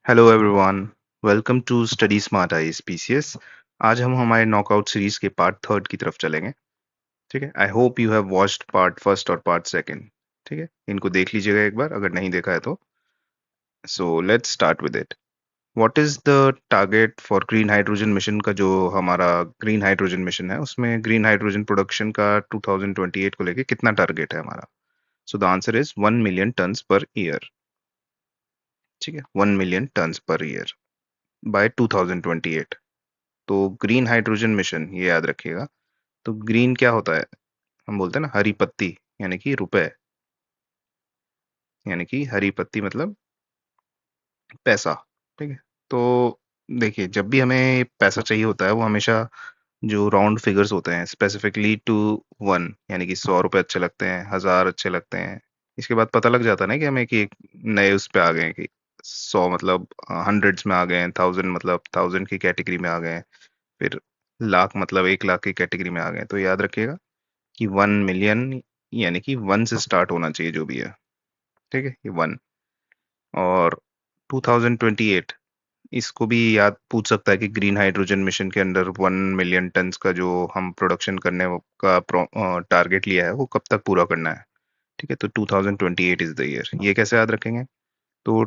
Hello everyone, welcome to study smart IAS PCS. आज हम हमारे नॉकआउट सीरीज के पार्ट थर्ड की तरफ चलेंगे। ठीक है, I hope you have watched part first और पार्ट सेकंड। ठीक है, इनको देख लीजिएगा एक बार अगर नहीं देखा है तो। So let's start with it. What is the target for green hydrogen mission का? जो हमारा ग्रीन हाइड्रोजन मिशन है उसमें ग्रीन हाइड्रोजन प्रोडक्शन का 2028 को लेके कितना टारगेट है हमारा? So the answer is 1 million tons per year. ठीक है, 1 million tons per year by 2028। तो ग्रीन हाइड्रोजन मिशन ये याद रखिएगा। तो ग्रीन क्या होता है? हम बोलते हैं ना हरी पत्ती, यानी कि रुपए, यानी कि हरी पत्ती मतलब पैसा। ठीक है। तो देखिए, जब भी हमें पैसा चाहिए होता है वो हमेशा जो राउंड फिगर्स होते हैं स्पेसिफिकली टू वन, यानी कि 100 रुपए अच्छे लगते हैं, 1000 अच्छे लगते हैं। इसके बाद पता लग जाता है ना कि हमें कि एक नए उस पे आ गए हैं कि 100 मतलब हंड्रेड्स में आ गए हैं, 1000 मतलब 1000 की कैटेगरी में आ गए हैं, फिर लाख मतलब 1 लाख की कैटेगरी में आ गए हैं। तो याद रखिएगा कि 1 मिलियन यानी कि वन से स्टार्ट होना चाहिए जो भी है। ठीक है, ये वन। और 2028 इसको भी याद पूछ सकता है कि ग्रीन हाइड्रोजन मिशन के अंडर 1 मिलियन टन्स का जो हम प्रोडक्शन करने का टारगेट लिया है वो कब तक पूरा करना है? ठीक है, तो 2028 इज द ईयर। ये कैसे याद रखेंगे? तो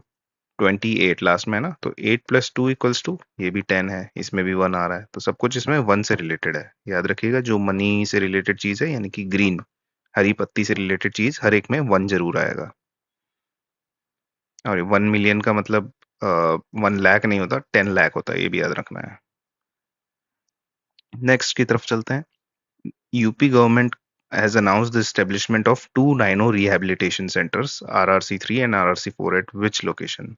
28 लास्ट में है ना, तो 8+2 = ये भी 10 है, इसमें भी 1 आ रहा है, तो सब कुछ इसमें वन से रिलेटेड है। याद रखिएगा, जो मनी से रिलेटेड चीज है यानी कि ग्रीन हरी पत्ती से रिलेटेड चीज हर एक में 1 जरूर आएगा। और 1 मिलियन का मतलब 1 लाख नहीं होता, 10 लाख होता है, ये भी याद रखना है। नेक्स्ट की तरफ चलते हैं। UP government has announced the establishment of two rhino rehabilitation centers, RRC3 and RRC4, at which location?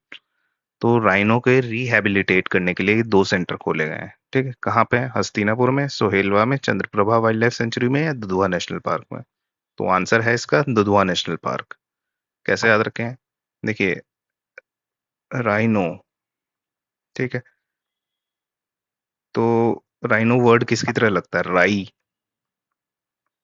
तो राइनो के रिहैबिलिटेट करने के लिए 2 सेंटर खोले गए हैं। ठीक है, कहाँ पे है? हस्तिनापुर में, सोहेलवा में, चंद्रप्रभा वाइल्ड लाइफ सेंचुरी में, या दुधवा नेशनल पार्क में? तो आंसर है इसका दुधवा नेशनल पार्क। कैसे याद रखें? देखिए, राइनो, ठीक है, तो राइनो वर्ड किसकी तरह लगता है? राई।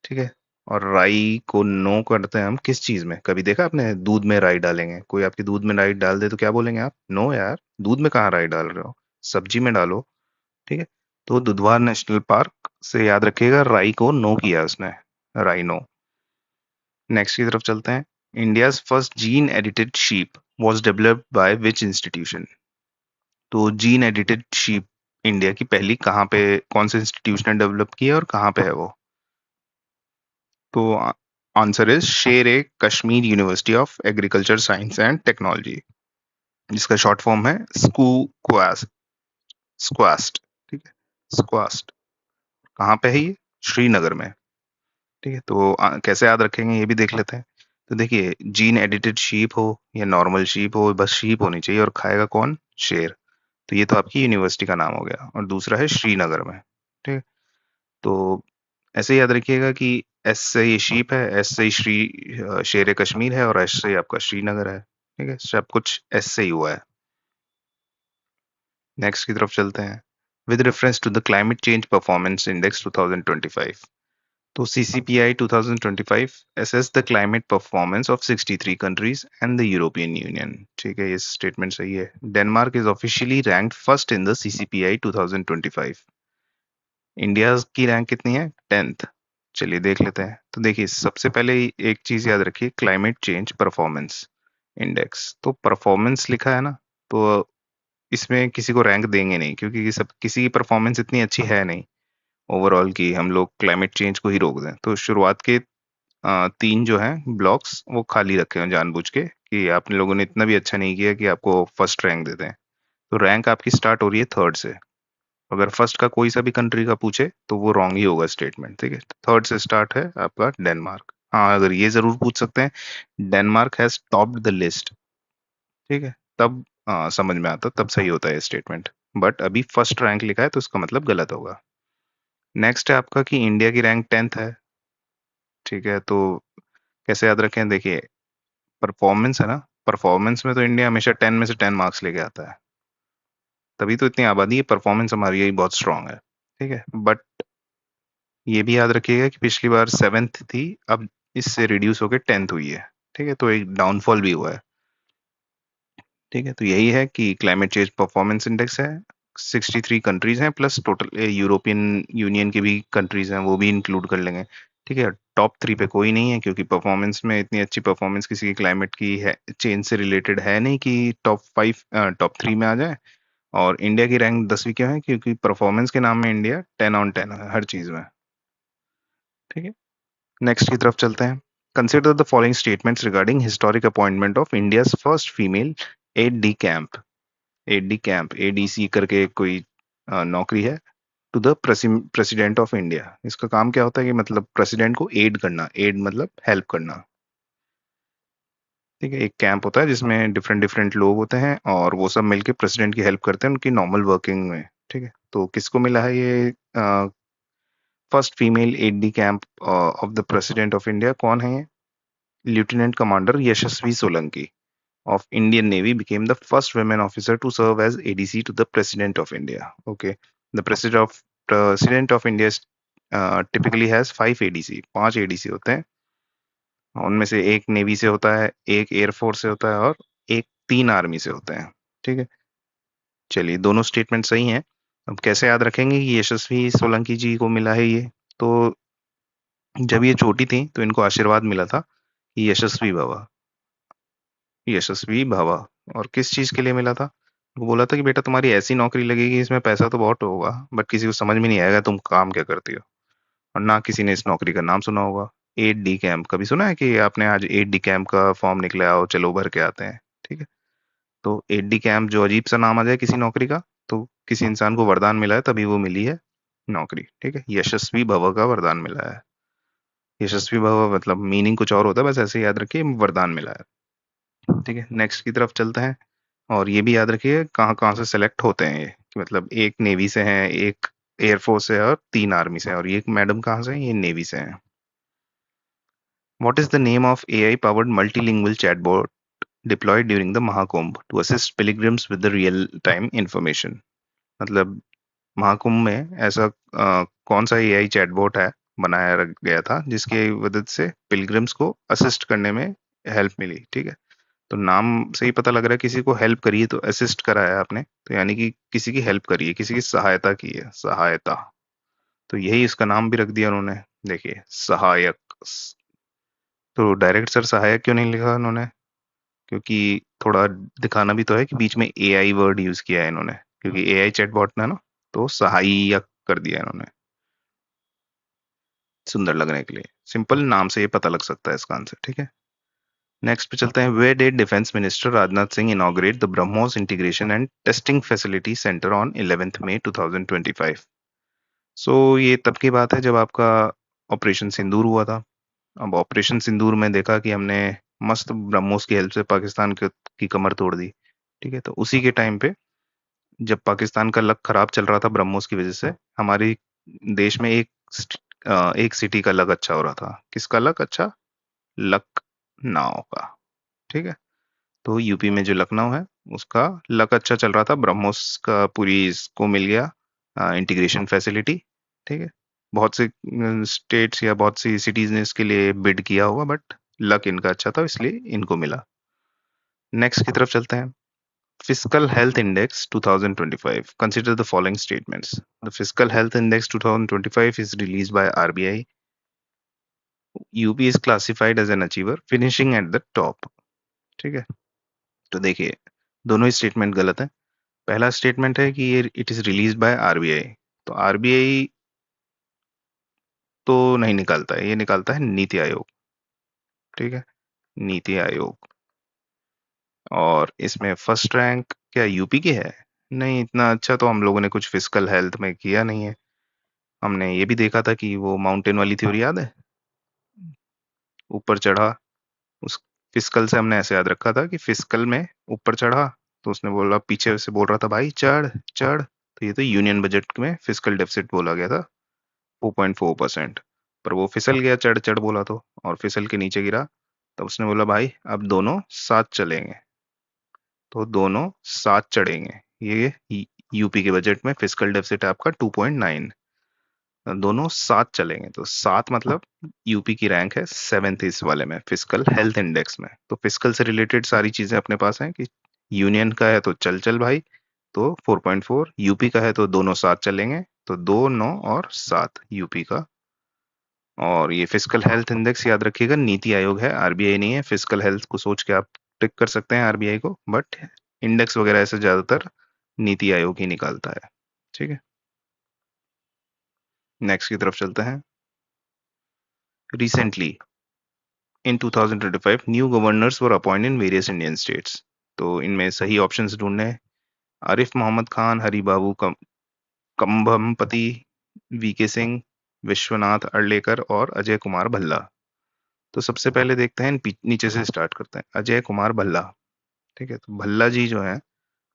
ठीक है, और राई को नो करते हैं हम किस चीज में? कभी देखा आपने दूध में राई डालेंगे? कोई आपके दूध में राई डाल दे तो क्या बोलेंगे आप? नो यार, दूध में कहाँ राई डाल रहे हो, सब्जी में डालो। ठीक है, तो दुधवा नेशनल पार्क से याद रखिएगा राई को नो किया उसने, राई नो। नेक्स्ट की तरफ चलते हैं। India's first gene edited sheep was developed by which institution? तो जीन एडिटेड शीप इंडिया की पहली कहाँ पे, कौन से इंस्टीट्यूशन ने डेवलप की है और कहाँ पे है वो? तो answer is Sher e Kashmir university of agriculture science and technology, जिसका शॉर्ट फॉर्म है स्कूक्वास्ट। स्क्वास्ट। ठीक है, स्क्वास्ट। कहाँ पे है ये? श्रीनगर में। ठीक है, तो कैसे याद रखेंगे ये भी देख लेते हैं। तो देखिए, जीन एडिटेड शीप हो या नॉर्मल शीप हो, बस शीप होनी चाहिए, और खाएगा कौन? शेर। तो ये तो आपकी यूनिवर्सिटी का नाम हो गया, और दूसरा है श्रीनगर में। ठीक है, तो ऐसे याद रखिएगा कि एस से ये शीप है, एस से शेर कश्मीर है, और एस से आपका श्रीनगर है। ठीक है, सब कुछ एस से ही हुआ है। नेक्स्ट की तरफ चलते हैं। With reference to the climate change performance index 2025, तो CCPI 2025 assess the climate performance of 63 countries and the European Union। ठीक है, ये स्टेटमेंट सही है। Denmark is officially ranked first in the CCPI 2025। India की रैंक कितनी है? 10th। चलिए देख लेते हैं। तो देखिए, सबसे पहले एक चीज याद रखिए, क्लाइमेट चेंज परफॉर्मेंस इंडेक्स। तो परफॉर्मेंस लिखा है ना, तो इसमें किसी को रैंक देंगे नहीं, क्योंकि ये सब किसी की परफॉर्मेंस इतनी अच्छी है नहीं ओवरऑल की हम लोग क्लाइमेट चेंज को ही रोक दें। तो शुरुआत के 3 जो हैं ब्लॉक्स वो खाली रखे हैं जानबूझ के, कि आपने लोगों ने इतना भी अच्छा नहीं किया कि आपको फर्स्ट रैंक दे दें। तो रैंक आपकी स्टार्ट हो रही है थर्ड से। अगर फर्स्ट का कोई सा भी कंट्री का पूछे तो वो रॉन्ग ही होगा स्टेटमेंट। ठीक है, थर्ड से स्टार्ट है आपका डेनमार्क। हाँ, अगर ये जरूर पूछ सकते हैं, Denmark has topped the list. ठीक है, तब समझ में आता, तब सही होता है स्टेटमेंट। बट अभी फर्स्ट रैंक लिखा है तो इसका मतलब गलत होगा। नेक्स्ट है आपका कि इंडिया की रैंक 10th है। ठीक है, तो कैसे याद रखें? देखिए, परफॉर्मेंस है ना, परफॉर्मेंस में तो इंडिया हमेशा 10 में से 10 मार्क्स लेके आता है, तभी तो इतनी आबादी है, परफॉर्मेंस हमारी यही बहुत स्ट्रांग है। ठीक है, बट ये भी याद रखिएगा कि पिछली बार 7th थी, अब इससे रिड्यूस होकर 10th हुई है। ठीक है, तो एक डाउनफॉल भी हुआ है। ठीक है, तो यही है कि क्लाइमेट चेंज परफॉर्मेंस इंडेक्स है, 63 कंट्रीज हैं प्लस टोटल यूरोपियन यूनियन के भी कंट्रीज हैं, वो भी इंक्लूड कर लेंगे। ठीक है, टॉप 3 पे कोई नहीं है क्योंकि परफॉर्मेंस में इतनी अच्छी परफॉर्मेंस किसी की क्लाइमेट की है चेंज से रिलेटेड है नहीं कि टॉप 3 में आ जाए। और इंडिया की रैंक 10वीं क्यों है? क्योंकि परफॉर्मेंस के नाम में इंडिया 10 on 10 है हर चीज में। ठीक है, नेक्स्ट की तरफ चलते हैं। Consider the following statements regarding historic appointment of India's first female aide de camp. Aide camp, ADC करके कोई नौकरी है, to the president of India. इसका काम क्या होता है कि मतलब प्रेसिडेंट को एड करना, एड मतलब हेल्प करना। ठीक है, एक कैंप होता है जिसमें डिफरेंट डिफरेंट लोग होते हैं और वो सब मिलके प्रेसिडेंट की हेल्प करते हैं उनकी नॉर्मल वर्किंग में। ठीक है, तो किसको मिला है ये first female aide de camp of the president of India? कौन है ये? Lieutenant commander Yashasvi Solanki of Indian Navy became the first women officer to serve as ADC to the President of India. Okay, the President of India typically has 5 ADC, 5 ADC होते हैं। उनमें से एक navy से होता है, एक एयरफोर्स से होता है और एक 3 आर्मी से होते हैं। ठीक है, चलिए दोनों स्टेटमेंट सही हैं। अब कैसे याद रखेंगे कि यशस्वी सोलंकी जी को मिला है ये? तो जब ये छोटी थी तो इनको आशीर्वाद मिला था कि यशस्वी भव, यशस्वी भव। और किस चीज के लिए मिला था? वो बोला था कि बेटा तुम्हारी ऐसी नौकरी लगेगी इसमें पैसा तो बहुत होगा बट किसी को समझ में नहीं आएगा तुम काम क्या करती हो, और ना किसी ने इस नौकरी का नाम सुना होगा। 8D कैंप कभी सुना है कि आपने? आज 8D कैंप का फॉर्म निकला आओ चलो भर के आते हैं। ठीक है, तो 8D कैंप जो अजीब सा नाम आ जाए किसी नौकरी का, तो किसी इंसान को वरदान मिला है तभी वो मिली है नौकरी। ठीक है, यशस्वी भव का वरदान मिला है। यशस्वी भव मतलब मीनिंग कुछ और होता है, बस ऐसे याद रखिए वरदान मिला है। ठीक है, नेक्स्ट की तरफ चलते हैं। और ये भी याद रखिए कहाँ कहाँ से सेलेक्ट होते हैं ये, कि मतलब एक नेवी से हैं, एक एयरफोर्स से है और 3 आर्मी से है, और ये मैडम कहाँ से हैं? ये नेवी से हैं। What is the name of AI powered multilingual chatbot deployed during the Mahakumbh to assist pilgrims with the real time information? मतलब महाकुंभ में ऐसा कौन सा एआई चैटबॉट है बनाया गया था जिसकी मदद से पिलग्रिम्स को असिस्ट करने में हेल्प मिली? ठीक है, तो नाम से ही पता लग रहा है किसी को हेल्प करी है, तो असिस्ट करा है आपने, तो यानी कि किसी की हेल्प करी है, किसी की सहायता की है, सहायता। तो यही इसका नाम भी रख दिया उन्होंने, देखिए सहायक। तो डायरेक्ट सर सहायक क्यों नहीं लिखा उन्होंने? क्योंकि थोड़ा दिखाना भी तो है कि बीच में एआई वर्ड यूज किया है इन्होंने, क्योंकि एआई चैटबॉट है ना, तो सहायक कर दिया इन्होंने सुंदर लगने के लिए। सिंपल नाम से ये पता लग सकता है इसका आंसर। ठीक है, नेक्स्ट पे चलते हैं। Where did defence minister Rajnath Singh inaugurate the BrahMos integration and testing facility centre on 11 May 2025? So ये तब की बात है जब आपका ऑपरेशन सिंदूर हुआ था। अब ऑपरेशन सिंदूर में देखा कि हमने मस्त ब्रह्मोस की हेल्प से पाकिस्तान की कमर तोड़ दी। ठीक है, तो उसी के टाइम पे जब पाकिस्तान का लक खराब चल रहा था ब्रह्मोस की वजह से, हमारी देश में एक सिटी का लक अच्छा हो रहा था। किसका लक अच्छा? लखनऊ का। ठीक है, तो यूपी में जो लखनऊ है उसका लक अच्छा चल रहा था, ब्रह्मोस का पूरी इसको मिल गया इंटीग्रेशन फैसिलिटी। ठीक है, बहुत से स्टेट्स या बहुत सी सिटीज ने इसके लिए बिड किया होगा बट लक इनका अच्छा था इसलिए इनको मिला। नेक्स्ट की तरफ चलते हैं। Fiscal health index 2025, consider the following statements. The fiscal health index 2025 is released by RBI. UP is classified as an achiever finishing at the top. ठीक है, तो देखिए दोनों ही स्टेटमेंट गलत है। पहला स्टेटमेंट है कि ये it is release by RBI, तो आरबीआई तो नहीं निकालता है, ये निकालता है नीति आयोग। ठीक है, नीति आयोग। और इसमें फर्स्ट रैंक क्या यूपी की है? नहीं, इतना अच्छा तो हम लोगों ने कुछ फिजिकल हेल्थ में किया नहीं है। हमने ये भी देखा था कि वो माउंटेन वाली थ्योरी याद है, ऊपर चढ़ा, उस फिजिकल से हमने ऐसे याद रखा था कि फिजिकल में ऊपर चढ़ा, तो उसने बोला, पीछे से बोल रहा था भाई चढ़ चढ़, तो ये तो यूनियन बजट में फिजिकल डेफिसिट बोला गया था 4.4%। पर वो फिसल गया चढ़ चढ़ बोला तो, और फिसल के नीचे गिरा। तब उसने बोला भाई अब दोनों साथ चलेंगे, तो दोनों साथ चढ़ेंगे। ये यूपी के बजट में फिजिकल डेफिसिट है आपका 2.9। दोनों साथ चलेंगे, तो सात मतलब यूपी की रैंक है 7th इस वाले में फिजिकल हेल्थ इंडेक्स में। तो फिजिकल से रिलेटेड सारी चीजें अपने पास हैं कि यूनियन का है तो चल चल भाई, तो 4.4। यूपी का है तो दोनों साथ चलेंगे, तो 2, 9 और 7 यूपी का। और ये फिजिकल हेल्थ इंडेक्स याद रखिएगा, नीति आयोग है, आरबीआई नहीं है। फिजिकल हेल्थ को सोच के आप टिक कर सकते हैं आरबीआई को, बट इंडेक्स वगैरह ऐसे ज्यादातर नीति आयोग ही निकालता है। ठीक है, नेक्स्ट की तरफ चलते हैं। Recently in 2025 new governors were appointed in various Indian states. तो इनमें सही ऑप्शंस ढूंढने हैं। आरिफ मोहम्मद खान, हरिबाबू कंभमपति, वीके सिंह, विश्वनाथ अर्लेकर और अजय कुमार भल्ला। तो सबसे पहले देखते हैं, नीचे से स्टार्ट करते हैं। अजय कुमार भल्ला। ठीक है, तो भल्ला जी जो है,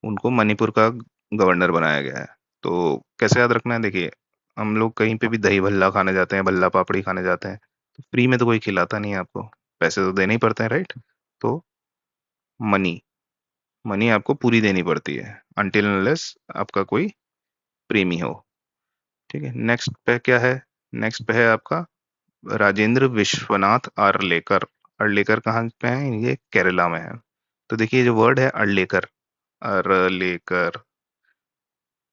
उनको मणिपुर का गवर्नर बनाया गया है। तो कैसे याद रखना है, देखिए, हम लोग कहीं पे भी दही भल्ला खाने जाते हैं, भल्ला पापड़ी खाने जाते हैं, तो फ्री में तो कोई खिलाता नहीं है आपको, पैसे तो देने ही पड़ते हैं, राइट। तो मनी मनी आपको पूरी देनी पड़ती है, अनटिल अनलेस आपका कोई प्रेमी हो। ठीक है, नेक्स्ट पे क्या है? नेक्स्ट पे है आपका राजेंद्र विश्वनाथ अर्लेकर। अर्लेकर कहाँ पे है? ये केरला में है। तो देखिए, जो वर्ड है अर्लेकर, अर्लेकर,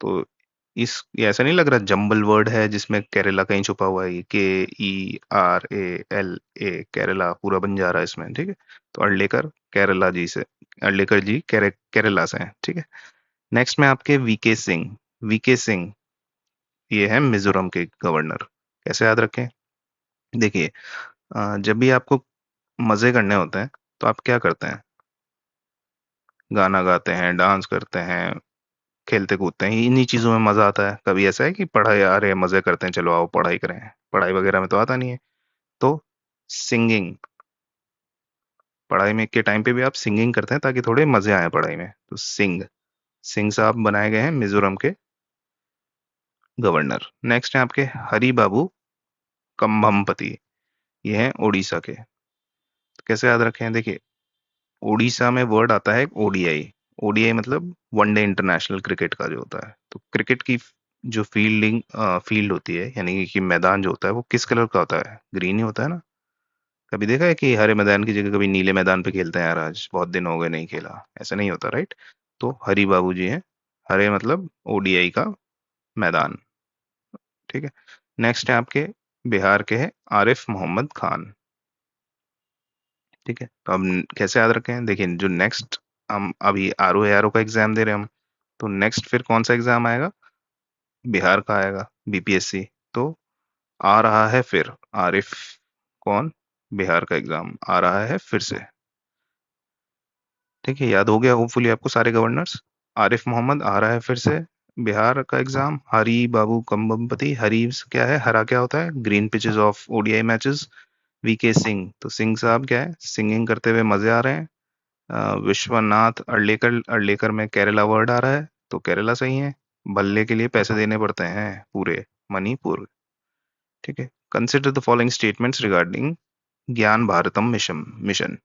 तो ये ऐसा नहीं लग रहा जंबल वर्ड है जिसमें केरला कहीं छुपा हुआ है? KERALA, केरला पूरा बन जा रहा है इसमें। ठीक है, तो अर्लेकर केरला जी से, अर्लेकर जी केरला से हैं। ठीक है, नेक्स्ट में आपके वीके सिंह। वीके सिंह ये है मिजोरम के गवर्नर। कैसे याद रखें? देखिए, जब भी आपको मजे करने होते हैं तो आप क्या करते हैं? गाना गाते हैं, डांस करते हैं, खेलते कूदते हैं, इन्हीं चीजों में मजा आता है। कभी ऐसा है कि पढ़ाई आ रहे हैं, मजे करते हैं, चलो आओ पढ़ाई करें? पढ़ाई वगैरह में तो आता नहीं है। तो सिंगिंग, पढ़ाई में के टाइम पे भी आप सिंगिंग करते हैं ताकि थोड़े मजे आए पढ़ाई में, तो सिंह सिंह साहब बनाए गए हैं मिजोरम के गवर्नर। नेक्स्ट है आपके हरि बाबू कंभमपति। ये हैं उड़ीसा के। तो कैसे याद रखें? देखिए, उड़ीसा में वर्ड आता है ओडीआई। ओडीआई मतलब वनडे इंटरनेशनल क्रिकेट का जो होता है। तो क्रिकेट की जो फील्ड होती है, यानी कि मैदान जो होता है, वो किस कलर का होता है? ग्रीन ही होता है ना। कभी देखा है कि हरे मैदान की जगह कभी नीले मैदान पे खेलते हैं, यार आज बहुत दिन हो गए नहीं खेला? ऐसा नहीं होता, राइट। तो हरी बाबू जी हैं, हरे मतलब ओडीआई का मैदान। ठीक है, नेक्स्ट है आपके बिहार के हैं आरिफ मोहम्मद खान। ठीक है, तो अब कैसे याद रखें? देखिए, जो नेक्स्ट, हम अभी आरओ एआरओ का एग्जाम दे रहे हैं हम, तो नेक्स्ट फिर कौन सा एग्जाम आएगा? बिहार का आएगा, बीपीएससी। तो आ रहा है फिर आरिफ, कौन? बिहार का एग्जाम आ रहा है फिर से। ठीक है, याद हो गया होपफुली आपको सारे गवर्नर्स। आरिफ मोहम्मद आ रहा है फिर से बिहार का एग्जाम। हरी बाबू कंबमपति, हरी क्या है? हरा क्या होता है? Green pitches of ODI matches. VK Singh, तो सिंह साहब क्या है? सिंगिंग करते हुए मजे आ रहे हैं। विश्वनाथ अर्लेकर, अर्लेकर में केरला वर्ड आ रहा है, तो केरला सही है। भल्ले के लिए पैसे देने पड़ते हैं पूरे, मणिपुर। ठीक है, consider the following statements regarding ज्ञान भारतम मिशन।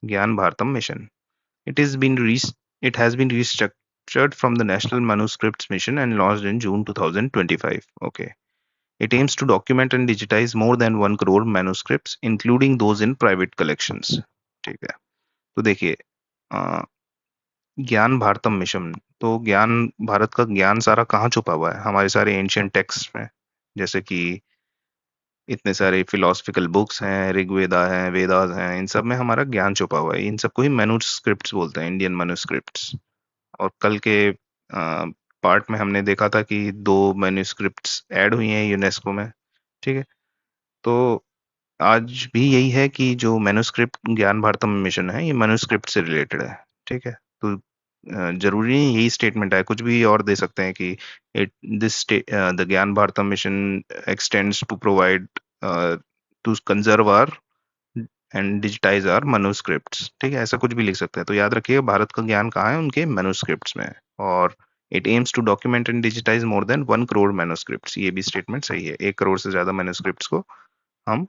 ज्ञान Bharatam mission, it is been it has been restructured from the National Manuscripts Mission and launched in June 2025. Okay. It aims to document and digitize more than 1 crore manuscripts, including those in private collections. ठीक है, तो देखिए, अ, ज्ञान Bharatam mission, तो ज्ञान भारत का ज्ञान सारा कहाँ छुपा हुआ है? हमारे सारे एंशियंट टेक्स्ट में, जैसे कि इतने सारे फिलोसफिकल बुक्स हैं, ऋग्वेदा है, वेदास हैं, इन सब में हमारा ज्ञान छुपा हुआ है। इन सबको ही मैन्युस्क्रिप्ट्स बोलते हैं, इंडियन मैन्युस्क्रिप्ट्स। और कल के पार्ट में हमने देखा था कि 2 मैन्युस्क्रिप्ट्स ऐड हुई हैं यूनेस्को में। ठीक है, तो आज भी यही है कि जो मैन्युस्क्रिप्ट ज्ञान भारतम मिशन है, ये मैन्युस्क्रिप्ट से रिलेटेड है। ठीक है, तो जरूरी नहीं यही स्टेटमेंट है, कुछ भी और दे सकते हैं कि it this the Gyan Bharatam mission extends to provide to conserve our and digitise our manuscripts. ठीक है, ऐसा कुछ भी लिख सकते हैं। तो याद रखिए, भारत का ज्ञान कहाँ है? उनके मैन्युस्क्रिप्ट्स में है। और it aims to document and digitise more than 1 crore manuscripts. ये भी स्टेटमेंट सही है, 1 करोड़ से ज्यादा मैन्युस्क्रिप्ट्स को हम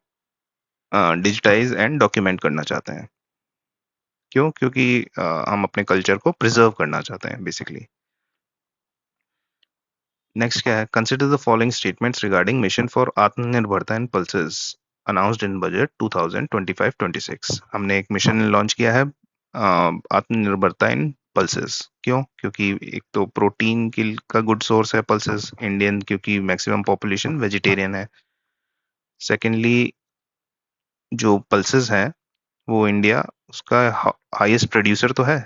डिजिटाइज एंड डॉक्यूमेंट करना चाहते हैं। क्यों? क्योंकि हम अपने कल्चर को प्रिजर्व करना चाहते हैं बेसिकली। नेक्स्ट क्या है? Consider the following statements regarding mission for Aatmanirbharta and pulses announced in budget 2025-26। हमने एक मिशन लॉन्च किया है, आत्मनिर्भरता इन पल्सेस। क्यों? क्योंकि एक तो प्रोटीन की का गुड सोर्स है पल्सेस, इंडियन क्योंकि मैक्सिमम पॉपुलेशन वेजिटेरियन है। सेकेंडली, जो पल्सेस है वो इंडिया उसका हाईएस्ट प्रोड्यूसर तो है,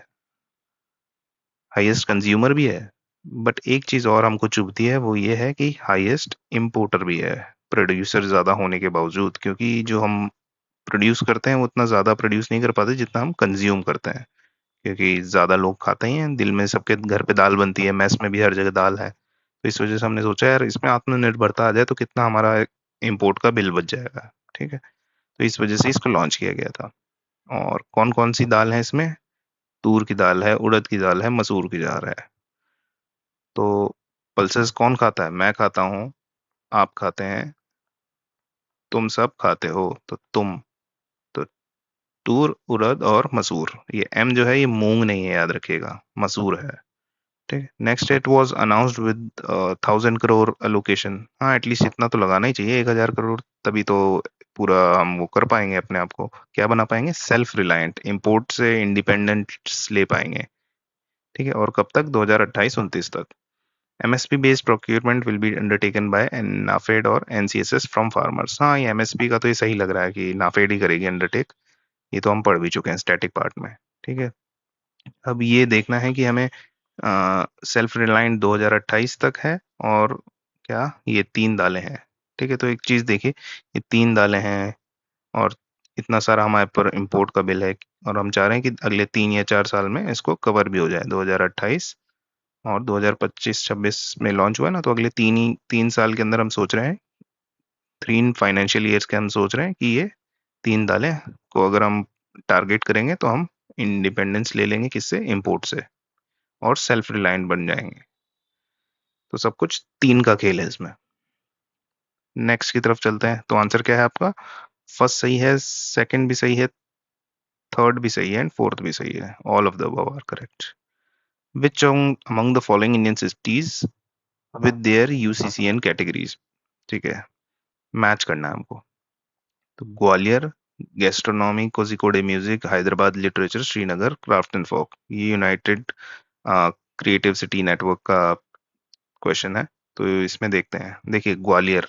हाईएस्ट कंज्यूमर भी है, बट एक चीज और हमको चुभती है, वो ये है कि हाईएस्ट इंपोर्टर भी है, प्रोड्यूसर ज्यादा होने के बावजूद। क्योंकि जो हम प्रोड्यूस करते हैं वो उतना ज्यादा प्रोड्यूस नहीं कर पाते जितना हम कंज्यूम करते हैं, क्योंकि ज्यादा लोग खाते ही हैं, दिल में सबके घर पे दाल बनती है, मैस में भी हर जगह दाल है। तो इस वजह से हमने सोचा यार इसमें आत्मनिर्भरता आ जाए तो कितना हमारा इंपोर्ट का बिल बच जाएगा। ठीक है, तो इस वजह से इसको लॉन्च किया गया था। और कौन कौन सी दाल है इसमें? तूर की दाल है, उड़द की दाल है, मसूर की दाल है। तो पल्सेस कौन खाता है? मैं खाता हूँ, आप खाते हैं, तुम सब खाते हो। तो तुम, तो तूर, उड़द और मसूर। ये एम जो है ये मूंग नहीं है, याद रखिएगा, मसूर है। ठीक है। Next, it was announced with 1,000 crore allocation. हाँ, एटलीस्ट इतना तो लगाना ही चाहिए, 1,000 करोड़, तभी तो पूरा हम वो कर पाएंगे, अपने आप को क्या बना पाएंगे, सेल्फ रिलायंट, इंपोर्ट से इंडिपेंडेंट ले पाएंगे। ठीक है, और कब तक? 2028-29 तक। MSP based procurement will be undertaken by NAFED और एनसीएसएस फ्रॉम फार्मर्स। हाँ, ये एमएसपी का तो ये सही लग रहा है कि नाफेड ही करेगी अंडरटेक। ये तो हम पढ़ भी चुके हैं स्टैटिक पार्ट में। ठीक है, अब ये देखना है कि हमें सेल्फ रिलायंट 2028 तक है। और क्या ये तीन दालें हैं? ठीक है, तो एक चीज देखिए, ये तीन दालें हैं और इतना सारा हमारे पर इंपोर्ट का बिल है, और हम चाह रहे हैं कि अगले 3 या 4 साल में इसको कवर भी हो जाए। 2028 और 2025-26 में लॉन्च हुआ है ना, तो अगले 3 साल के अंदर हम सोच रहे हैं, 3 फाइनेंशियल ईयर्स के हम सोच रहे हैं कि ये तीन दालें को अगर हम टारगेट करेंगे तो हम इंडिपेंडेंस ले लेंगे, किससे? इंपोर्ट से, और सेल्फ रिलायंट बन जाएंगे। तो सब कुछ तीन का खेल है इसमें। नेक्स्ट की तरफ चलते हैं। तो आंसर क्या है आपका? फर्स्ट सही है, सेकंड भी सही है, थर्ड भी सही है, एंड फोर्थ भी सही है। All of the above are correct. Which among the following Indian cities with their UCCN categories? ठीक है, मैच करना है हमको। तो Gwalior gastronomy, Kozhikode music, Hyderabad literature, Srinagar craft and folk. ये यूनाइटेड क्रिएटिव सिटी नेटवर्क का क्वेश्चन है। तो इसमें देखते हैं, देखिए ग्वालियर,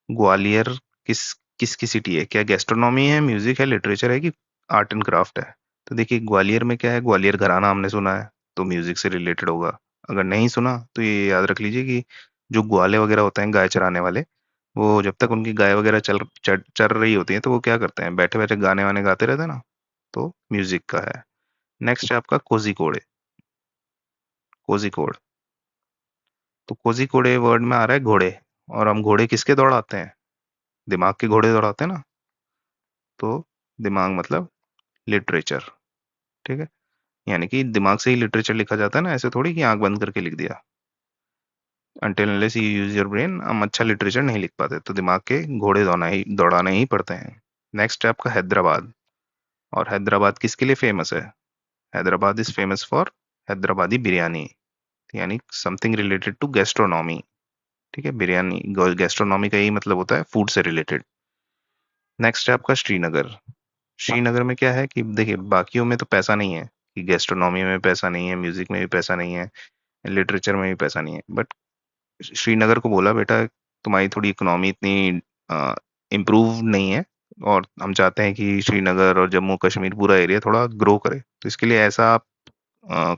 ग्वालियर किस किसकी सिटी है? क्या गैस्ट्रोनॉमी है, म्यूजिक है, लिटरेचर है, कि आर्ट एंड क्राफ्ट है? तो देखिए ग्वालियर में क्या है, ग्वालियर घराना हमने सुना है, तो म्यूजिक से रिलेटेड होगा। अगर नहीं सुना तो ये याद रख लीजिए कि जो ग्वाले वगैरह होते हैं, गाय चराने वाले, वो जब तक उनकी गाय वगैरह चर रही होती है तो वो क्या करते हैं, बैठे बैठे गाने वाने गाते रहते हैं ना, तो म्यूजिक का है। नेक्स्ट है आपका कोझिकोड। कोझिकोड, तो कोझिकोडे वर्ड में आ रहा है घोड़े, और हम घोड़े किसके दौड़ाते हैं? दिमाग के घोड़े दौड़ाते हैं ना। तो दिमाग मतलब लिटरेचर। ठीक है, यानी कि दिमाग से ही लिटरेचर लिखा जाता है ना, ऐसे थोड़ी कि आंख बंद करके लिख दिया। Until unless you use your brain हम अच्छा लिटरेचर नहीं लिख पाते, तो दिमाग के घोड़े दौड़ाने ही पड़ते हैं। नेक्स्ट है आपका हैदराबाद। और हैदराबाद किसके लिए फेमस है? Hyderabad is famous for Hyderabadi biryani, यानी समथिंग रिलेटेड टू गैस्ट्रोनॉमी। ठीक है, बिरयानी गैस्ट्रोनॉमी का यही मतलब होता है, फूड से रिलेटेड। नेक्स्ट है आपका श्रीनगर। श्रीनगर में क्या है कि देखिए, बाकियों में तो पैसा नहीं है, कि गैस्ट्रोनॉमी में पैसा नहीं है, म्यूजिक में भी पैसा नहीं है, लिटरेचर में भी पैसा नहीं है, बट श्रीनगर को बोला बेटा तुम्हारी थोड़ी इकोनॉमी इतनी इम्प्रूव नहीं है, और हम चाहते हैं कि श्रीनगर और जम्मू कश्मीर पूरा एरिया थोड़ा ग्रो करे, तो इसके लिए ऐसा आप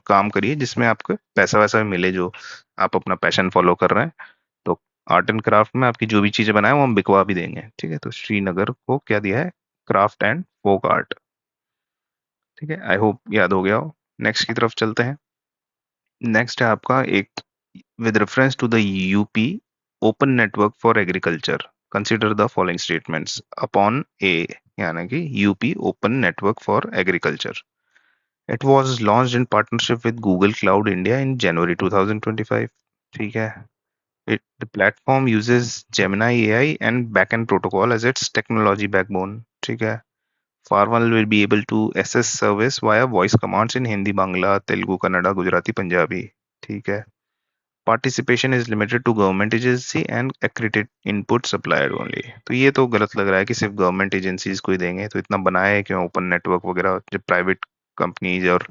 काम करिए जिसमें आपको पैसा वैसा मिले, जो आप अपना पैशन फॉलो कर रहे हैं। तो आर्ट एंड क्राफ्ट में आपकी जो भी चीजें बनाए वो हम बिकवा भी देंगे। ठीक है, तो श्रीनगर को क्या दिया है? Craft and folk art. ठीक है, आई होप याद हो गया हो। नेक्स्ट की तरफ चलते हैं। नेक्स्ट है आपका एक, with reference to the UP Open Network for Agriculture, consider the following statements upon A, यानी कि UP Open Network for Agriculture. It was launched in partnership with Google Cloud India in January 2025. ठीक है, the platform uses Gemini AI and backend protocol as its technology backbone. ठीक है, farmer will be able to access service via voice commands in Hindi, Bangla, Telugu, Kannada, Gujarati, Punjabi. ठीक है, participation is limited to government agency and accredited input supplier only. तो ये तो गलत लग रहा है कि सिर्फ गवर्नमेंट एजेंसीज को ही देंगे, तो इतना बनाया है क्यों ओपन नेटवर्क वगैरह, जब प्राइवेट कंपनीज और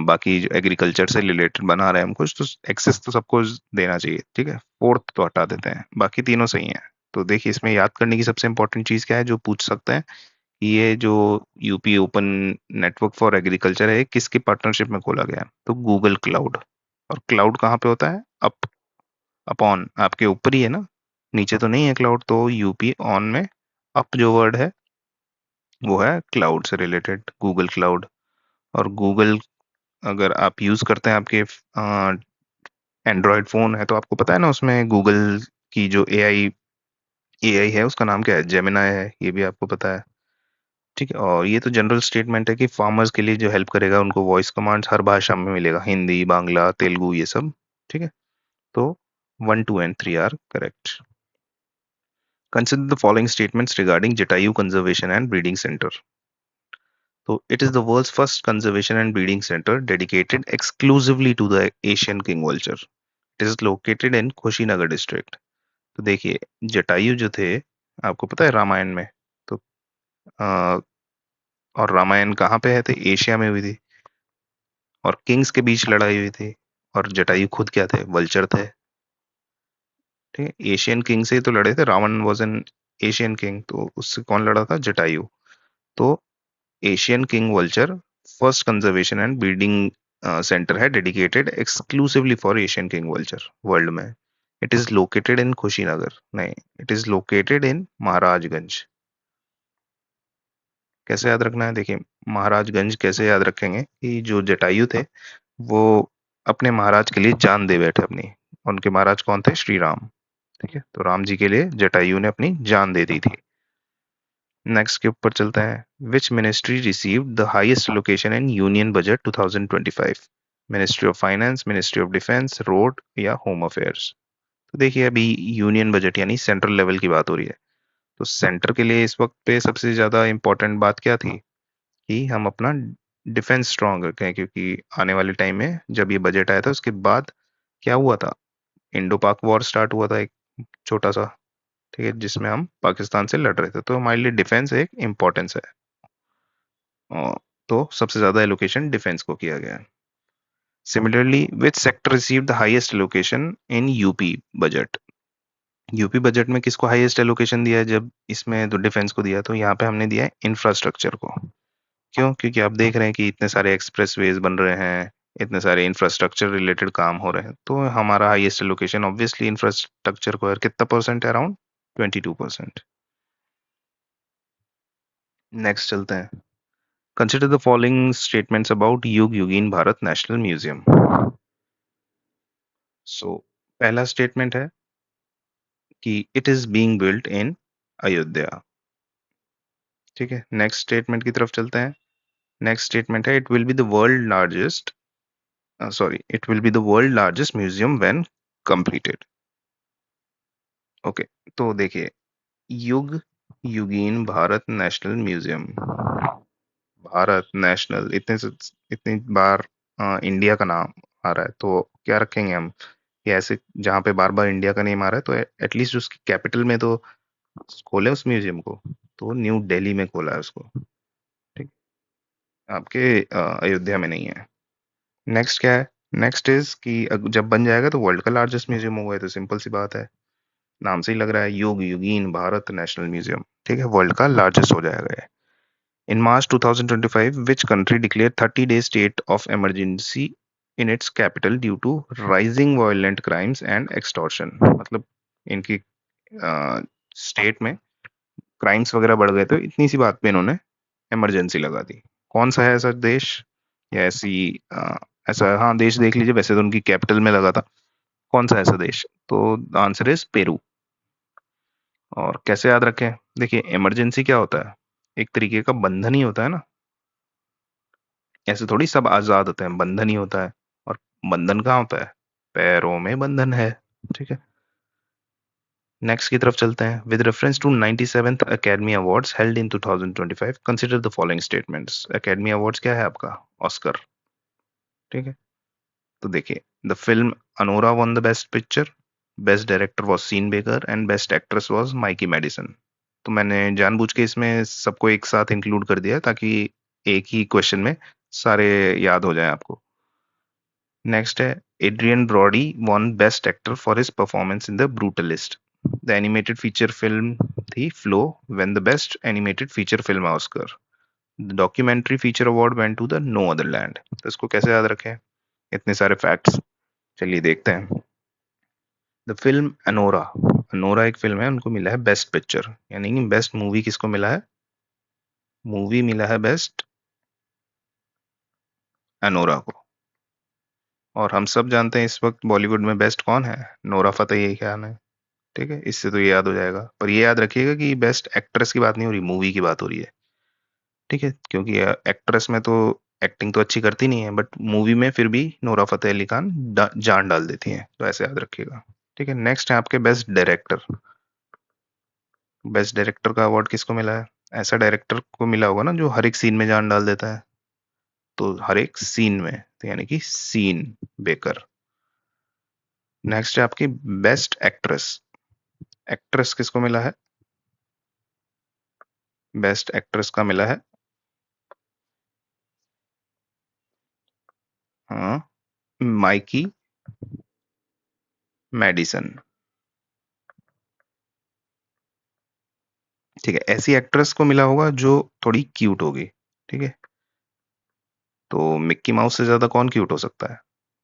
बाकी जो एग्रीकल्चर से रिलेटेड बना रहे हैं हम कुछ, तो एक्सेस तो सबको देना चाहिए, ठीक है। फोर्थ तो हटा देते हैं, बाकी तीनों सही हैं। तो देखिए, इसमें याद करने की सबसे इंपॉर्टेंट चीज क्या है जो पूछ सकते हैं कि ये जो UP open network for agriculture है, किसकी पार्टनरशिप में खोला गया है? तो गूगल क्लाउड। और क्लाउड कहाँ पे होता है? अप, अपॉन, आपके ऊपर ही है ना, नीचे तो नहीं है क्लाउड। तो यूपी ऑन में अप जो वर्ड है वो है क्लाउड से रिलेटेड, गूगल क्लाउड। और गूगल अगर आप यूज करते हैं, आपके एंड्रॉयड फोन है, तो आपको पता है ना, उसमें गूगल की जो एआई है उसका नाम क्या है? जेमिनाई है, ये भी आपको पता है। ठीक है, और ये तो जनरल स्टेटमेंट है कि फार्मर्स के लिए जो हेल्प करेगा, उनको वॉइस कमांड्स हर भाषा में मिलेगा, हिंदी, बांग्ला, तेलुगु, ये सब। ठीक है, तो 1, 2 and 3 are correct. Consider the following statements regarding Jatayu Conservation and Breeding Center. So, it is the world's first conservation and breeding center dedicated exclusively to the Asian king vulture. It is located in Kushinagar district. तो देखिए, जटायु जो थे, आपको पता है रामायण में, तो अ, और रामायण कहाँ पे है थे? एशिया में हुई थी, और किंग्स के बीच लड़ाई हुई थी। और जटायु खुद क्या थे? वल्चर थे। ठीक है, एशियन किंग से ही तो लड़े थे, Ravan was an Asian king, तो उससे कौन लड़ा था? जटायु। तो Asian king vulture first conservation and breeding centre है dedicated exclusively for Asian king vulture world में। It is located in Kushinagar, नहीं, it is located in Maharajganj. कैसे याद रखना है? देखिए, महाराजगंज कैसे याद रखेंगे कि जो जटायु थे वो अपने महाराज के लिए जान दे बैठे अपनी। उनके महाराज कौन थे? श्री राम। ठीक है, तो राम जी के लिए जटायु ने अपनी जान दे दी थी। नेक्स्ट के ऊपर चलते हैं। Which ministry received the highest location in union budget 2025? Ministry of finance, ministry of defence, road या होम अफेयर्स? तो देखिए, अभी यूनियन बजट यानी सेंट्रल लेवल की बात हो रही है। तो सेंटर के लिए इस वक्त पे सबसे ज्यादा इंपॉर्टेंट बात क्या थी कि हम अपना डिफेंस स्ट्रांग रखें, क्योंकि आने वाले टाइम में जब ये बजट आया था उसके बाद क्या हुआ था? इंडो पाक वॉर स्टार्ट हुआ था, एक छोटा सा, ठीक है, जिसमें हम पाकिस्तान से लड़ रहे थे, तो हमारे लिए डिफेंस एक इम्पोर्टेंस है। तो सबसे ज्यादा एलोकेशन डिफेंस को किया गया है। Similarly, which sector receive the highest allocation in UP budget? UP budget में किसको हाईएस्ट एलोकेशन दिया है? जब इसमें तो डिफेंस को दिया, तो यहाँ पे हमने दिया है इंफ्रास्ट्रक्चर को। क्यों? क्योंकि आप देख रहे हैं कि इतने सारे एक्सप्रेसवेज बन रहे हैं, इतने सारे इंफ्रास्ट्रक्चर रिलेटेड काम हो रहे हैं, तो हमारा हाईएस्ट एलोकेशन ऑब्वियसली इंफ्रास्ट्रक्चर को है। कितना परसेंट है? अराउंड 22%। नेक्स्ट चलते हैं। Consider the following statements about Yug Yugeen Bharat national museum. So पहला स्टेटमेंट है कि it is being built in Ayodhya. ठीक है, नेक्स्ट स्टेटमेंट की तरफ चलते हैं। नेक्स्ट स्टेटमेंट है, it will be the world largest, sorry, it will be the world largest museum when completed. Okay, तो देखिए, Yug Yugeen Bharat national museum, Bharat national, इतनी बार इंडिया का नाम आ रहा है, तो क्या रखेंगे हम? कि ऐसे जहाँ पे बार बार इंडिया का नेम आ रहा है, तो एटलीस्ट उसकी कैपिटल में तो खोले उस म्यूजियम को। तो न्यू दिल्ली में खोला है उसको, ठीक, आपके अयोध्या में नहीं है। नेक्स्ट क्या है? नेक्स्ट इज कि जब बन जाएगा तो वर्ल्ड का लार्जेस्ट म्यूजियम होगा, ये तो सिंपल सी बात है, नाम से ही लग रहा है, युग युगीन भारत नेशनल म्यूजियम, ठीक है, वर्ल्ड का लार्जेस्ट हो जाएगा ये। In March 2025, which country declared 30-day state of emergency in its capital due to rising violent crimes and extortion? मतलब इनकी स्टेट में क्राइम्स वगैरह बढ़ गए, तो इतनी सी बात पे इन्होंने इमरजेंसी लगा दी। कौन सा है ऐसा देश या ऐसी ऐसा, हाँ, देश देख लीजिए, वैसे तो उनकी कैपिटल में लगा था। कौन सा ऐसा देश? तो आंसर इज पेरू। और कैसे याद रखें? देखिए, इमरजेंसी क्या होता है? एक तरीके का बंधन ही होता है ना, ऐसे थोड़ी सब आजाद होते हैं, बंधन ही होता है। और बंधन कहाँ होता है? पैरों में बंधन है। ठीक है, नेक्स्ट की तरफ चलते हैं। With reference to 97th academy awards held in 2025, consider the following statements. Academy awards क्या है आपका? ऑस्कर। ठीक है, तो देखिए, the film Anora won the best picture, best director was Sean Baker and best actress was Mikey Madison. तो मैंने जानबूझ के इसमें सबको एक साथ इंक्लूड कर दिया ताकि एक ही क्वेश्चन में सारे याद हो जाएं आपको। नेक्स्ट है, Adrien Brody won best actor for his performance in the Brutalist. The animated feature film थी Flow, when the best animated feature film Oscar. The documentary feature award went to the No other Land. तो इसको कैसे याद रखें, इतने सारे facts, चलिए देखते हैं। द फिल्म अनोरा, अनोरा एक फिल्म है, उनको मिला है बेस्ट पिक्चर, यानी कि बेस्ट मूवी किसको मिला है, मूवी मिला है बेस्ट अनोरा को। और हम सब जानते हैं इस वक्त बॉलीवुड में बेस्ट कौन है, नोरा फतेही खान है। ठीक है, इससे तो ये याद हो जाएगा, पर ये याद रखिएगा कि बेस्ट एक्ट्रेस की बात नहीं हो रही, मूवी की बात हो रही है। ठीक है, क्योंकि एक्ट्रेस में तो एक्टिंग तो अच्छी करती नहीं है, बट मूवी में फिर भी नोरा फतेह अली खान जान डाल देती हैं, तो ऐसे याद रखिएगा। ठीक है, नेक्स्ट है आपके बेस्ट डायरेक्टर। बेस्ट डायरेक्टर का अवार्ड किसको मिला है, ऐसा डायरेक्टर को मिला होगा ना जो हर एक सीन में जान डाल देता है, तो हर एक सीन में, तो यानी कि सीन बेकर। नेक्स्ट है आपकी बेस्ट एक्ट्रेस। एक्ट्रेस किसको मिला है, बेस्ट एक्ट्रेस का मिला है, हाँ, माइकी मेडिसन। ठीक है, ऐसी एक्ट्रेस को मिला होगा जो थोड़ी क्यूट होगी। ठीक है, तो मिक्की माउस से ज्यादा कौन क्यूट हो सकता है,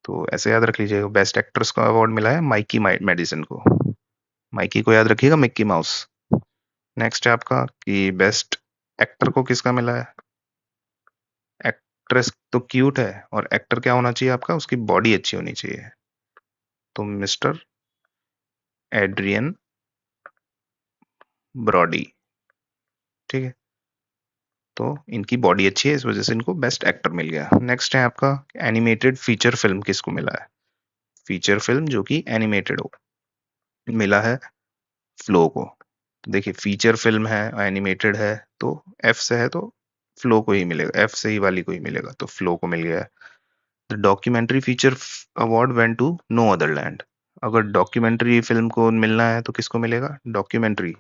तो ऐसे याद रख लीजिएगा, बेस्ट एक्ट्रेस का अवार्ड मिला है माइकी मेडिसन को। माइकी को याद रखिएगा, मिक्की माउस। नेक्स्ट है आपका कि बेस्ट एक्टर को किसका मिला है, एक्ट्रेस तो क्यूट है, और एक्टर क्या होना चाहिए आपका, उसकी बॉडी अच्छी होनी चाहिए, तो मिस्टर एड्रियन ब्रॉडी। ठीक है, तो इनकी बॉडी अच्छी है, इस वजह से इनको बेस्ट एक्टर मिल गया। नेक्स्ट है आपका एनिमेटेड फीचर फिल्म किसको मिला है, फीचर फिल्म जो कि एनिमेटेड हो, मिला है फ्लो को। तो देखिए, फीचर फिल्म है, एनिमेटेड है, तो एफ से है, तो फ्लो को ही मिलेगा, एफ से ही वाली को ही मिलेगा, तो फ्लो को मिल गया है। The documentary feature award went to no other land. अगर डॉक्यूमेंट्री फिल्म को मिलना है तो किसको मिलेगा, डॉक्यूमेंट्री।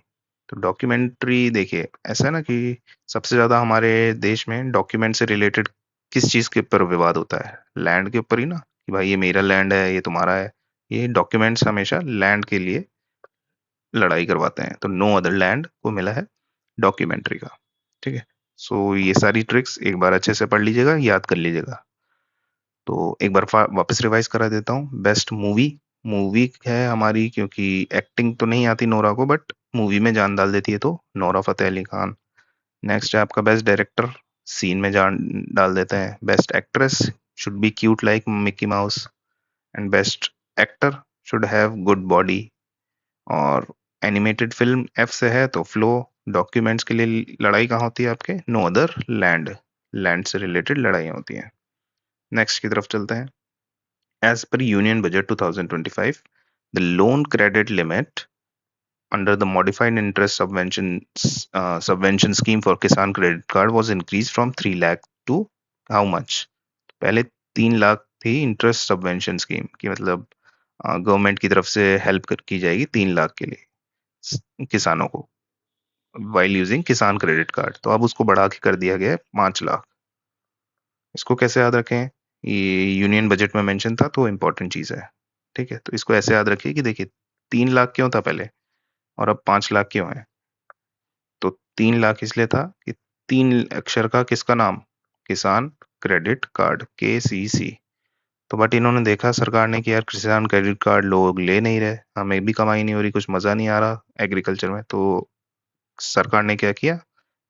तो डॉक्यूमेंट्री देखिए, ऐसा है ना कि सबसे ज्यादा हमारे देश में डॉक्यूमेंट से रिलेटेड किस चीज के ऊपर विवाद होता है, लैंड के ऊपर ही ना, कि भाई ये मेरा लैंड है, ये तुम्हारा है। ये डॉक्यूमेंट्स हमेशा लैंड के लिए लड़ाई करवाते हैं, तो नो अदर लैंड को मिला है डॉक्यूमेंट्री का। ठीक है, सो ये सारी ट्रिक्स एक बार अच्छे से पढ़ लीजिएगा, याद कर लीजिएगा। तो एक बार वापस रिवाइज करा देता हूँ। बेस्ट मूवी, मूवी है हमारी, क्योंकि एक्टिंग तो नहीं आती नोरा को, बट मूवी में जान डाल देती है, तो नोरा फतेह अली खान। नेक्स्ट है आपका बेस्ट डायरेक्टर, सीन में जान डाल देते हैं। Best actress, should be cute like Mickey mouse. And best actor, should have good body. और एनिमेटेड फिल्म एफ से है तो फ्लो। डॉक्यूमेंट्स के लिए लड़ाई कहाँ होती है आपके, नो अदर लैंड, लैंड से रिलेटेड लड़ाई होती हैं। नेक्स्ट की तरफ चलते हैं। As per Union Budget 2025, the loan credit limit under the modified interest subvention scheme for Kisan credit card was increased from 3 lakh to how much? पहले 3 लाख थी इंटरेस्ट सबवेंशन स्कीम की, मतलब गवर्नमेंट की तरफ से हेल्प की जाएगी 3 लाख के लिए किसानों को, वाइल यूजिंग किसान क्रेडिट कार्ड। तो अब उसको बढ़ा के कर दिया गया है 5 लाख। इसको कैसे याद रखें, ये यूनियन बजट में मेंशन था, तो इम्पोर्टेंट चीज है। ठीक है, तो इसको ऐसे याद रखिए कि देखिए, 3 लाख क्यों था पहले, और अब 5 लाख क्यों है। तो 3 लाख इसलिए था कि 3 अक्षर का किसका नाम, किसान क्रेडिट कार्ड, KCC। तो बट इन्होंने देखा सरकार ने कि यार किसान क्रेडिट कार्ड लोग ले नहीं रहे, हमें भी कमाई नहीं हो रही, कुछ मजा नहीं आ रहा एग्रीकल्चर में, तो सरकार ने क्या किया,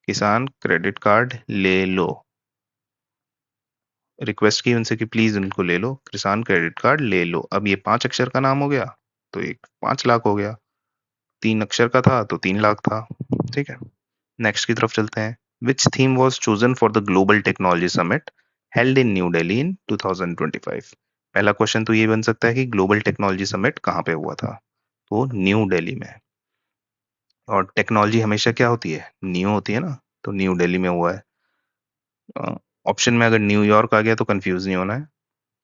किसान क्रेडिट कार्ड ले लो, रिक्वेस्ट की उनसे कि प्लीज उनको ले लो, किसान क्रेडिट कार्ड ले लो। अब ये 5 अक्षर का नाम हो गया, तो एक 5 लाख हो गया। 3 अक्षर का था तो 3 लाख था। ठीक है, नेक्स्ट की तरफ चलते हैं। Which theme was chosen for the global technology summit held in New Delhi in 2025। पहला क्वेश्चन तो ये बन सकता है कि ग्लोबल टेक्नोलॉजी समिट कहाँ पे हुआ था, तो न्यू दिल्ली में। और टेक्नोलॉजी हमेशा क्या होती है, न्यू होती है ना, तो न्यू दिल्ली में हुआ है। ऑप्शन में अगर न्यूयॉर्क आ गया तो कंफ्यूज नहीं होना है,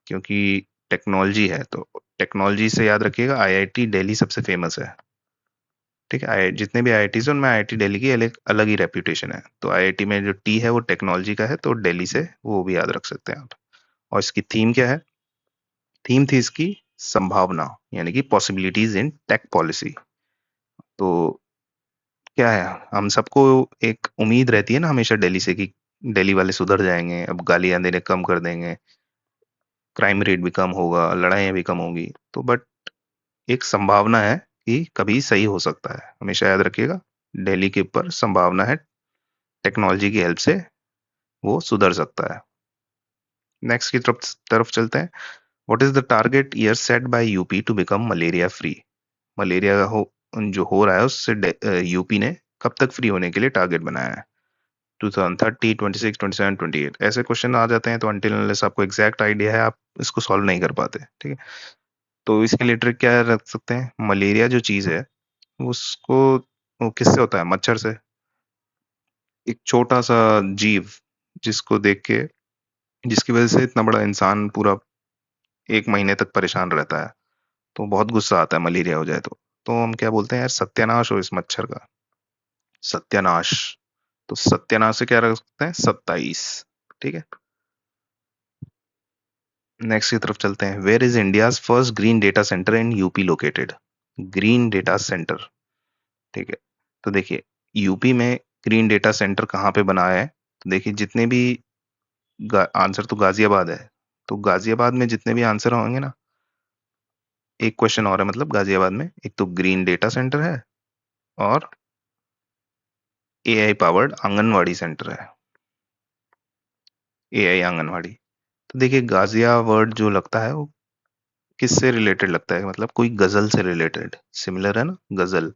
क्योंकि टेक्नोलॉजी है, तो टेक्नोलॉजी से याद रखिएगा, IIT दिल्ली सबसे फेमस है। ठीक है। जितने भी आईआईटी है उनमें आईआईटी दिल्ली की अलग अलग ही रेप्यूटेशन है। तो आईआईटी में जो टी है वो टेक्नोलॉजी का है, तो दिल्ली से वो भी याद रख सकते हैं आप। और इसकी थीम क्या है? थीम थी इसकी संभावना, यानी कि पॉसिबिलिटीज इन टेक पॉलिसी। तो क्या है, हम सबको एक उम्मीद रहती है ना हमेशा दिल्ली से कि दिल्ली वाले सुधर जाएंगे, अब गालियां देने कम कर देंगे, क्राइम रेट भी कम होगा, लड़ाइयाँ भी कम होंगी। तो बट एक संभावना है कि कभी सही हो सकता है, हमेशा याद रखिएगा। दिल्ली के ऊपर संभावना है, टेक्नोलॉजी की हेल्प से वो सुधर सकता है। नेक्स्ट की तरफ तरफ चलते हैं। What is the target year set by UP to become malaria free? Malaria हो जो हो रहा है उससे यूपी ने कब तक फ्री होने के लिए टारगेट बनाया है? 2030, 26, 27, 28 ऐसे क्वेश्चन आ जाते हैं, तो अनटिल अनलेस आपको एग्जैक्ट आइडिया है आप इसको सॉल्व नहीं कर पाते। ठीक है। तो इसके लिए ट्रिक क्या रख सकते हैं? मलेरिया जो चीज है उसको, वो किससे होता है? मच्छर से। एक छोटा सा जीव जिसको देख के, जिसकी वजह से इतना बड़ा इंसान पूरा 1 महीने तक परेशान रहता है, तो बहुत गुस्सा आता है मलेरिया हो जाए तो हम क्या बोलते हैं? यार सत्यानाश हो इस मच्छर का, सत्यानाश। तो सत्यानाश से क्या रख सकते हैं? 27। ठीक है। नेक्स्ट की तरफ चलते हैं। Where is India's first green data centre in UP located? Green data centre. ठीक है। तो देखिए, यूपी में ग्रीन डेटा सेंटर कहाँ पे बना है? तो देखिए जितने भी आंसर तो गाजियाबाद है। तो गाजियाबाद में जितने भी आंसर होंगे ना, एक क्वेश्चन और है, मतलब गाजियाबाद में एक तो ग्रीन डेटा सेंटर है और एआई पावर्ड आंगनवाड़ी सेंटर है। एआई आंगनवाड़ी। तो देखिए गाजिया वर्ड जो लगता है वो किससे रिलेटेड लगता है? मतलब कोई गजल से रिलेटेड, सिमिलर है ना गजल।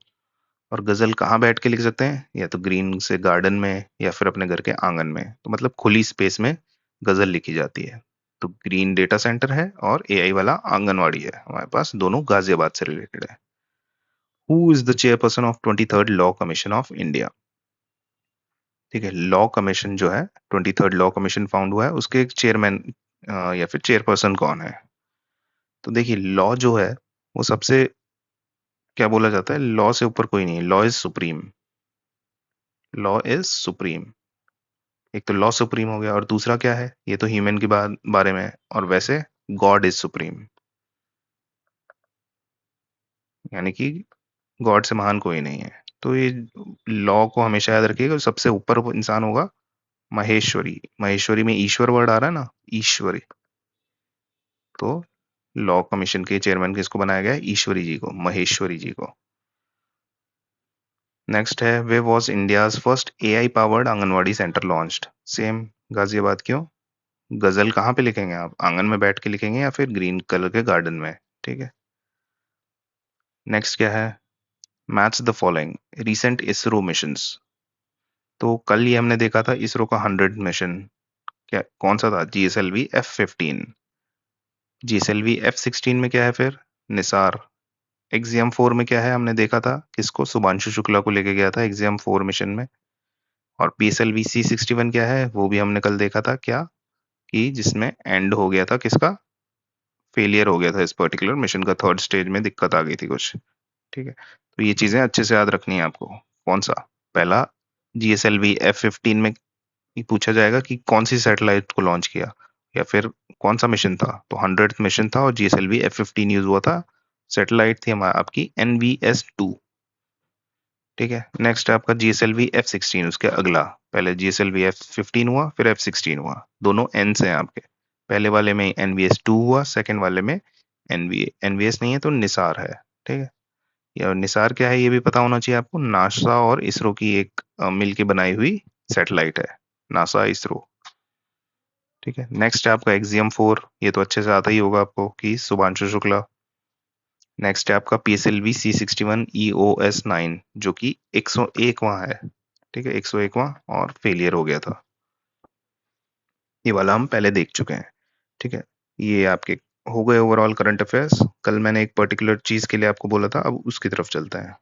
और गजल कहाँ बैठ के लिख सकते हैं? या तो ग्रीन से गार्डन में या फिर अपने घर के आंगन में, तो मतलब खुली स्पेस में गजल लिखी जाती है। तो ग्रीन डेटा सेंटर है और एआई वाला आंगनवाड़ी है हमारे पास, दोनों गाजियाबाद से रिलेटेड है। Who is the chairperson of 23rd law commission of India? ठीक है। लॉ कमीशन जो है, 23rd लॉ कमीशन फाउंड हुआ है, उसके एक चेयरमैन या फिर चेयरपर्सन कौन है? तो देखिए लॉ जो है वो सबसे, क्या बोला जाता है, लॉ से ऊपर कोई नहीं है, law is supreme. Law is supreme. एक तो लॉ सुप्रीम हो गया, और दूसरा क्या है? ये तो ह्यूमन के बारे में है, और वैसे गॉड इज सुप्रीम, यानी कि गॉड से महान कोई नहीं है। तो ये लॉ को हमेशा याद रखिएगा, सबसे ऊपर वो इंसान होगा महेश्वरी। महेश्वरी में ईश्वर वर्ड आ रहा है ना, ईश्वरी। तो लॉ कमीशन के चेयरमैन किसको बनाया गया है? ईश्वरी जी को, महेश्वरी जी को। नेक्स्ट है, where was India's first AI powered anganwadi centre launched? Same Ghaziabad. क्यों? गजल कहाँ पे लिखेंगे आप? आंगन में बैठ के लिखेंगे या फिर ग्रीन कलर के गार्डन में? ठीक है। नेक्स्ट क्या है? Match the following recent ISRO missions. तो कल ही हमने देखा था इसरो का 100 मिशन, क्या कौन सा था? GSLV-F15। GSLV-F16 में क्या है फिर? निसार। Axiom 4 में क्या है? हमने देखा था किसको? शुभांशु शुक्ला को लेके गया था Axiom 4 मिशन में। और PSLV-C61 क्या है? वो भी हमने कल देखा था, क्या कि जिसमें एंड हो गया था किसका? फेलियर हो गया था इस पर्टिकुलर मिशन का, थर्ड स्टेज में दिक्कत आ गई थी कुछ। ठीक है। तो ये चीजें अच्छे से याद रखनी है आपको। कौन सा? पहला, GSLV-F15 में ये पूछा जाएगा कि कौन सी सैटेलाइट को लॉन्च किया, या फिर कौन सा मिशन था? तो 100th मिशन था और GSLV-F15 यूज हुआ था। सैटेलाइट थी हमारा आपकी NVS-2। ठीक है। नेक्स्ट है आपका GSLV-F16, उसके अगला। पहले GSLV-F15 हुआ, फिर F16 हुआ, दोनों एन से हैं आपके। पहले वाले में NVS-2 हुआ, सेकंड वाले में NVS नहीं है तो निसार है। ठीक है। या निसार क्या है ये भी पता होना चाहिए आपको, नासा और इसरो की एक मिल के बनाई हुई सैटेलाइट है, नासा इसरो। ठीक है। नेक्स्ट है आपका Axiom 4, ये तो अच्छे से आता ही होगा आपको कि शुभांशु शुक्ला। नेक्स्ट है आपका PSLV-C61 EOS-9, जो कि 101वां है। ठीक है, 101वां, और फेलियर हो गया था। ये वाला हम पहले देख चुके हैं। ठीक है। ये आपके हो गए ओवरऑल करंट अफेयर्स। कल मैंने एक पर्टिकुलर चीज के लिए आपको बोला था, अब उसकी तरफ चलते हैं।